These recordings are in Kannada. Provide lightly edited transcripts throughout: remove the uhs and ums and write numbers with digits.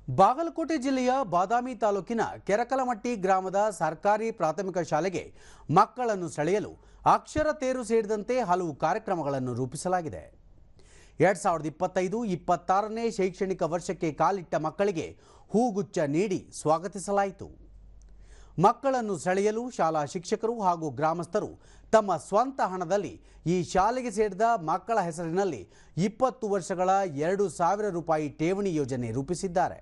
ಬಾಗಲಕೋಟೆ ಜಿಲ್ಲೆಯ ಬಾದಾಮಿ ತಾಲೂಕಿನ ಕೆರಕಲಮಟ್ಟಿ ಗ್ರಾಮದ ಸರ್ಕಾರಿ ಪ್ರಾಥಮಿಕ ಶಾಲೆಗೆ ಮಕ್ಕಳನ್ನು ಸೆಳೆಯಲು ಅಕ್ಷರ ತೇರು ಸೇರಿದಂತೆ ಹಲವು ಕಾರ್ಯಕ್ರಮಗಳನ್ನು ರೂಪಿಸಲಾಗಿದೆ. 2025-26ನೇ ಶೈಕ್ಷಣಿಕ ವರ್ಷಕ್ಕೆ ಕಾಲಿಟ್ಟ ಮಕ್ಕಳಿಗೆ ಹೂಗುಚ್ಛ ನೀಡಿ ಸ್ವಾಗತಿಸಲಾಯಿತು. ಮಕ್ಕಳನ್ನು ಸೆಳೆಯಲು ಶಾಲಾ ಶಿಕ್ಷಕರು ಹಾಗೂ ಗ್ರಾಮಸ್ಥರು ತಮ್ಮ ಸ್ವಂತ ಹಣದಲ್ಲಿ ಈ ಶಾಲೆಗೆ ಸೇರಿದ ಮಕ್ಕಳ ಹೆಸರಿನಲ್ಲಿ 20 ವರ್ಷಗಳ 2,000 ರೂಪಾಯಿ ಠೇವಣಿ ಯೋಜನೆ ರೂಪಿಸಿದ್ದಾರೆ.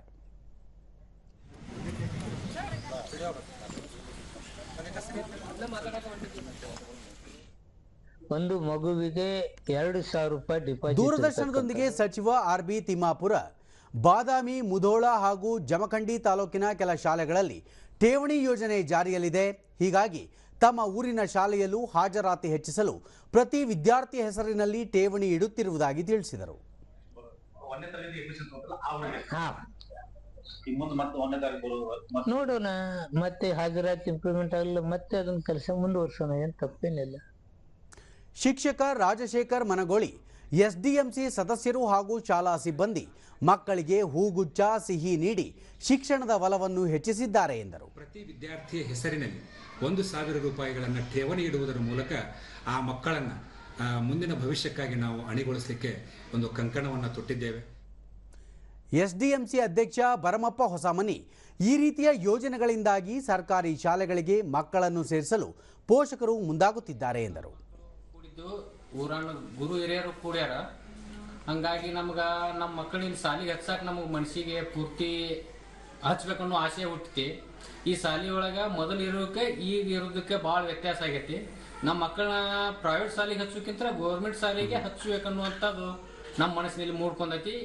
ಒಂದು ಮಗುವಿಗೆ 2,000 ರೂಪಾಯಿ ಡಿಪಾಸಿಟ್. ದೂರದರ್ಶನದೊಂದಿಗೆ ಸಚಿವ ಆರ್.ಬಿ. ತಿಮ್ಮಾಪುರ ಬಾದಾಮಿ, ಮುಧೋಳ ಹಾಗೂ ಜಮಖಂಡಿ ತಾಲೂಕಿನ ಕೆಲ ಶಾಲೆಗಳಲ್ಲಿ ಠೇವಣಿ ಯೋಜನೆ ಜಾರಿಯಲ್ಲಿದೆ. ಹೀಗಾಗಿ ತಮ್ಮ ಊರಿನ ಶಾಲೆಯಲ್ಲೂ ಹಾಜರಾತಿ ಹೆಚ್ಚಿಸಲು ಪ್ರತಿ ವಿದ್ಯಾರ್ಥಿ ಹೆಸರಿನಲ್ಲಿ ಠೇವಣಿ ಇಡುತ್ತಿರುವುದಾಗಿ ತಿಳಿಸಿದರು. ನೋಡೋಣ, ಮತ್ತೆ ಹಾಜರಾತಿ ಇಂಪ್ಲಿಮೆಂಟ್ ಆಗಲ್ಲ, ಮತ್ತೆ ಅದನ್ನ ಕೆಲಸ ಮುಂದುವರ್ಸೋಣ, ಏನು ತಪ್ಪೇನಿಲ್ಲ. ಶಿಕ್ಷಕ ರಾಜಶೇಖರ್ ಮನಗೋಳಿ, ಎಸ್ಡಿಎಂಸಿ ಸದಸ್ಯರು ಹಾಗೂ ಶಾಲಾ ಸಿಬ್ಬಂದಿ ಮಕ್ಕಳಿಗೆ ಹೂಗುಚ್ಛ, ಸಿಹಿ ನೀಡಿ ಶಿಕ್ಷಣದ ಒಲವನ್ನು ಹೆಚ್ಚಿಸಿದ್ದಾರೆ ಎಂದರು. ಪ್ರತಿ ವಿದ್ಯಾರ್ಥಿಯ ಹೆಸರಿನಲ್ಲಿ 1,000 ರೂಪಾಯಿಗಳನ್ನು ಠೇವಣಿ ಇಡುವುದರ ಮೂಲಕ ಆ ಮಕ್ಕಳನ್ನು ಮುಂದಿನ ಭವಿಷ್ಯಕ್ಕಾಗಿ ನಾವು ಅಣಿಗೊಳಿಸಲಿಕ್ಕೆ ಒಂದು ಕಂಕಣವನ್ನು ತೊಟ್ಟಿದ್ದೇವೆ. ಎಸ್ಡಿಎಂಸಿ ಅಧ್ಯಕ್ಷ ಭರಮಪ್ಪ ಹೊಸಮನಿ, ಈ ರೀತಿಯ ಯೋಜನೆಗಳಿಂದಾಗಿ ಸರ್ಕಾರಿ ಶಾಲೆಗಳಿಗೆ ಮಕ್ಕಳನ್ನು ಸೇರಿಸಲು ಪೋಷಕರು ಮುಂದಾಗುತ್ತಿದ್ದಾರೆ ಎಂದರು. ಊರನ್ನ ಗುರು ಹಿರಿಯರು ಕೂಡ್ಯಾರ, ಹಂಗಾಗಿ ನಮ್ಗೆ ನಮ್ಮ ಮಕ್ಕಳಿನ ಶಾಲೆಗೆ ಹಚ್ಚಾಕ ನಮಗೆ ಮನಸ್ಸಿಗೆ ಪೂರ್ತಿ ಹಚ್ಬೇಕನ್ನೋ ಆಸೆ ಹುಟ್ಟತಿ. ಈ ಶಾಲೆಯೊಳಗೆ ಮೊದಲು ಇರೋದಕ್ಕೆ ಈಗ ಇರೋದಕ್ಕೆ ಭಾಳ ವ್ಯತ್ಯಾಸ ಆಗೈತಿ. ನಮ್ಮ ಮಕ್ಕಳನ್ನ ಪ್ರೈವೇಟ್ ಶಾಲೆಗೆ ಹಚ್ಚೋಕ್ಕಿಂತ ಗೌರ್ಮೆಂಟ್ ಶಾಲೆಗೆ ಹಚ್ಚಬೇಕನ್ನುವಂಥದ್ದು ನಮ್ಮ ಮನಸ್ಸಿನಲ್ಲಿ ಮೂಡ್ಕೊಂಡೈತಿ.